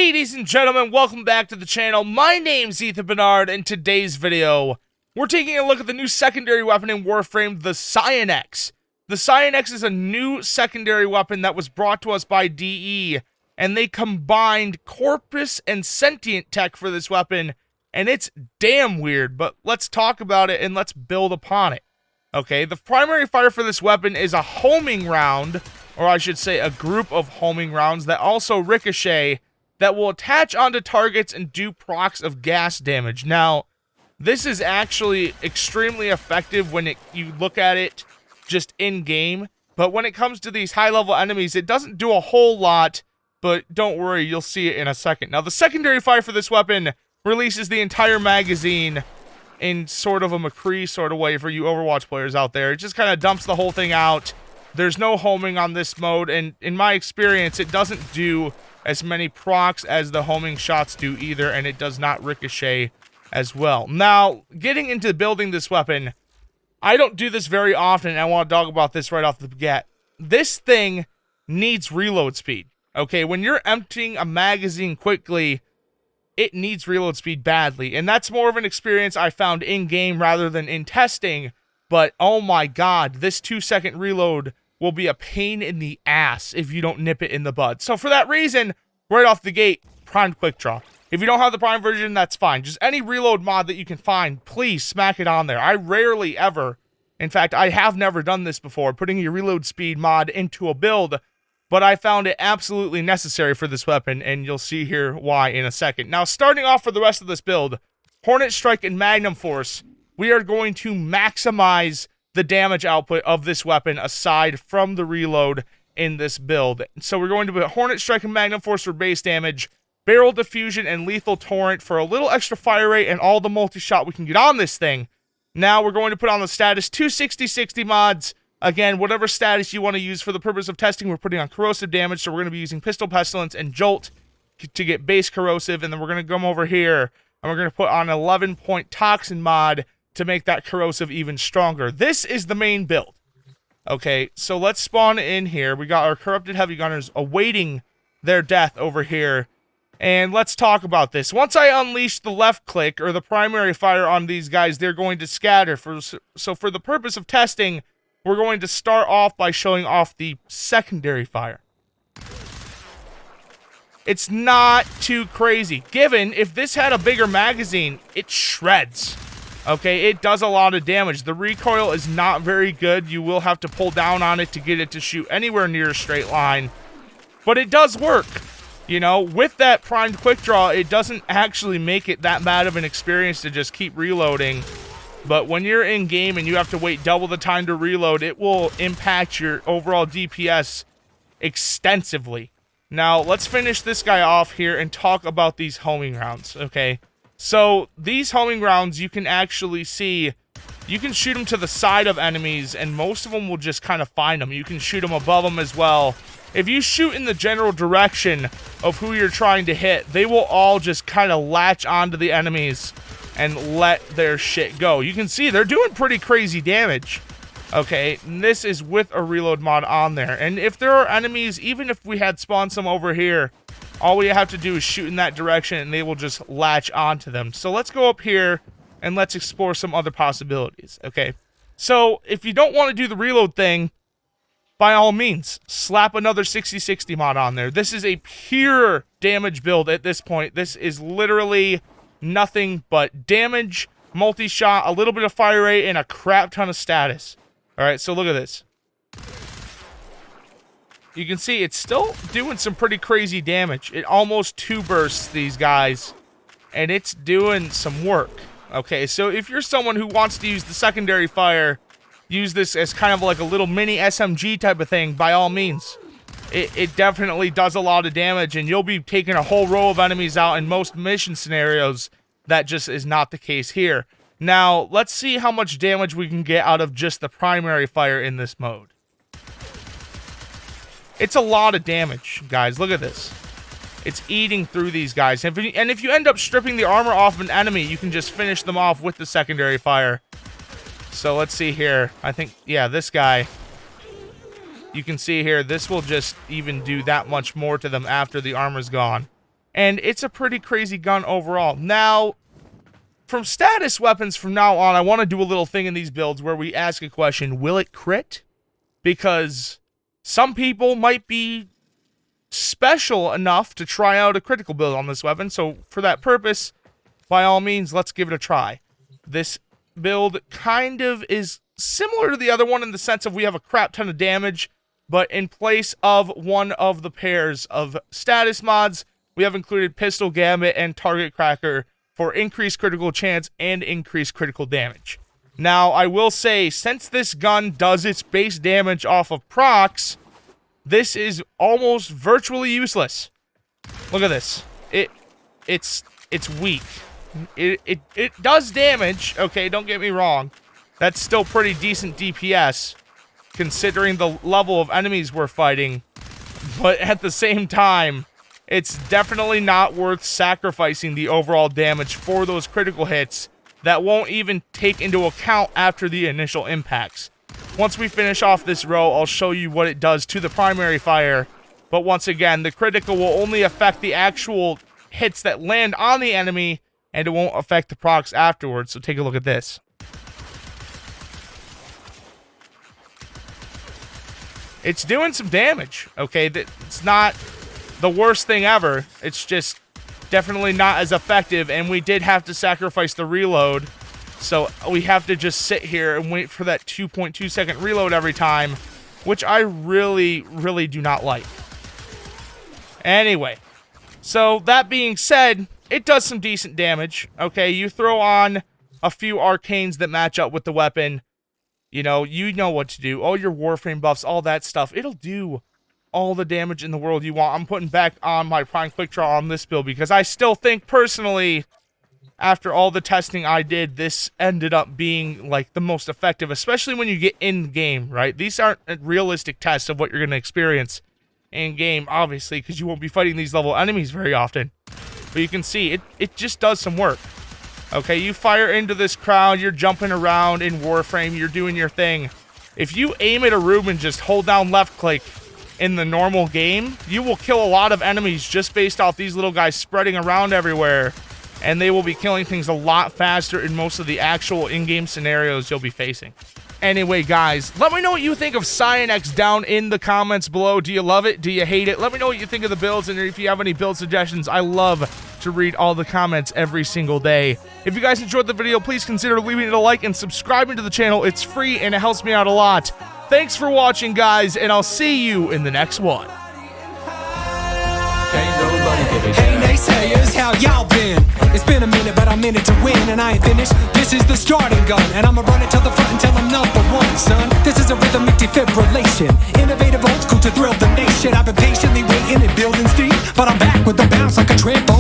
Ladies and gentlemen, welcome back to the channel. My name's Ethan Bernard, and today's video, we're taking a look at the new secondary weapon in Warframe, the CYANEX. The CYANEX is a new secondary weapon that was brought to us by DE, and they combined Corpus and Sentient tech for this weapon, and it's damn weird, but let's talk about it and let's build upon it. Okay, the primary fire for this weapon is a homing round, or I should say a group of homing rounds that also ricochet, that will attach onto targets and do procs of gas damage. Now, this is actually extremely effective when you look at it just in-game, but when it comes to these high-level enemies, it doesn't do a whole lot, but don't worry, you'll see it in a second. Now, the secondary fire for this weapon releases the entire magazine in sort of a McCree sort of way for you Overwatch players out there. It just kind of dumps the whole thing out. There's no homing on this mode, and in my experience, it doesn't do as many procs as the homing shots do either, and it does not ricochet as well. Now, getting into building this weapon, I don't do this very often, and I want to talk about this right off the get. This thing needs reload speed, okay? When you're emptying a magazine quickly, it needs reload speed badly, and that's more of an experience I found in-game rather than in testing, but oh my god, this 2-second reload will be a pain in the ass if you don't nip it in the bud. So for that reason, right off the gate, primed quick draw. If you don't have the prime version, that's fine. Just any reload mod that you can find, please smack it on there. I rarely ever, in fact, I have never done this before, putting a reload speed mod into a build, but I found it absolutely necessary for this weapon, and you'll see here why in a second. Now, starting off for the rest of this build, Hornet Strike and Magnum Force, we are going to maximize the damage output of this weapon aside from the reload in this build. So we're going to put Hornet Strike and Magnum Force for base damage, Barrel Diffusion and Lethal Torrent for a little extra fire rate and all the multi-shot we can get on this thing. Now we're going to put on the status 260-60 mods. Again, whatever status you want to use for the purpose of testing, we're putting on corrosive damage, so we're going to be using Pistol Pestilence and Jolt to get base corrosive, and then we're going to come over here and we're going to put on 11-point Toxin mod to make that corrosive even stronger. This is the main build. Okay, so let's spawn in here. We got our corrupted heavy gunners awaiting their death over here. And let's talk about this. Once I unleash the left click, or the primary fire on these guys, they're going to scatter. So for the purpose of testing, we're going to start off by showing off the secondary fire. It's not too crazy, given if this had a bigger magazine, it shreds. Okay, it does a lot of damage. The recoil is not very good. You will have to pull down on it to get it to shoot anywhere near a straight line. But it does work. You know, with that primed quick draw, it doesn't actually make it that bad of an experience to just keep reloading. But when you're in game and you have to wait double the time to reload, it will impact your overall DPS extensively. Now, let's finish this guy off here and talk about these homing rounds, okay? So, these homing rounds, you can actually see, you can shoot them to the side of enemies, and most of them will just kind of find them. You can shoot them above them as well. If you shoot in the general direction of who you're trying to hit, they will all just kind of latch onto the enemies and let their shit go. You can see they're doing pretty crazy damage. Okay, and this is with a reload mod on there. And if there are enemies, even if we had spawned some over here, all we have to do is shoot in that direction and they will just latch onto them. So let's go up here and let's explore some other possibilities, okay? So if you don't want to do the reload thing, by all means, slap another 60-60 mod on there. This is a pure damage build at this point. This is literally nothing but damage, multi-shot, a little bit of fire rate, and a crap ton of status. Alright, so look at this. You can see it's still doing some pretty crazy damage. It almost 2 bursts these guys, and it's doing some work. Okay, so if you're someone who wants to use the secondary fire, use this as kind of like a little mini SMG type of thing, by all means. It definitely does a lot of damage, and you'll be taking a whole row of enemies out in most mission scenarios. That just is not the case here. Now, let's see how much damage we can get out of just the primary fire in this mode. It's a lot of damage, guys. Look at this. It's eating through these guys. And if you end up stripping the armor off of an enemy, you can just finish them off with the secondary fire. So let's see here. I think, yeah, this guy. You can see here, this will just even do that much more to them after the armor's gone. and it's a pretty crazy gun overall. Now, from status weapons from now on, I want to do a little thing in these builds where we ask a question, will it crit? Because some people might be special enough to try out a critical build on this weapon, so for that purpose, by all means, let's give it a try. This build kind of is similar to the other one in the sense of we have a crap ton of damage, but in place of one of the pairs of status mods, we have included Pistol Gambit and Target Cracker for increased critical chance and increased critical damage. Now, I will say, since this gun does its base damage off of procs, this is almost virtually useless. Look at this. It's weak. It does damage, okay, don't get me wrong. That's still pretty decent DPS, considering the level of enemies we're fighting. But at the same time, it's definitely not worth sacrificing the overall damage for those critical hits that won't even take into account after the initial impacts. Once we finish off this row, I'll show you what it does to the primary fire. But once again, the critical will only affect the actual hits that land on the enemy, and it won't affect the procs afterwards. So take a look at this. It's doing some damage, okay? It's not the worst thing ever. It's just definitely not as effective, and we did have to sacrifice the reload. So we have to just sit here and wait for that 2.2 second reload every time, which I really, really do not like. Anyway, so that being said, it does some decent damage, okay? You throw on a few arcanes that match up with the weapon. You know what to do. All your Warframe buffs, all that stuff. It'll do all the damage in the world you want. I'm putting back on my Prime Quick Draw on this build because I still think, personally, after all the testing I did, this ended up being, like, the most effective, especially when you get in-game, right? These aren't realistic tests of what you're going to experience in-game, obviously, because you won't be fighting these level enemies very often. But you can see, it just does some work. Okay, you fire into this crowd, you're jumping around in Warframe, you're doing your thing. If you aim at a room and just hold down left click in the normal game, you will kill a lot of enemies just based off these little guys spreading around everywhere. And they will be killing things a lot faster in most of the actual in-game scenarios you'll be facing. Anyway, guys, let me know what you think of CYANEX down in the comments below. Do you love it? Do you hate it? Let me know what you think of the builds, and if you have any build suggestions, I love to read all the comments every single day. If you guys enjoyed the video, please consider leaving it a like and subscribing to the channel. It's free, and it helps me out a lot. Thanks for watching, guys, and I'll see you in the next one. Hey naysayers, how y'all been? It's been a minute, but I'm in it to win, and I ain't finished. This is the starting gun, and I'ma run it to the front until I'm #1, son. This is a rhythmic defibrillation, innovative old school to thrill the nation. I've been patiently waiting and building steam, but I'm back with the bounce like a triple.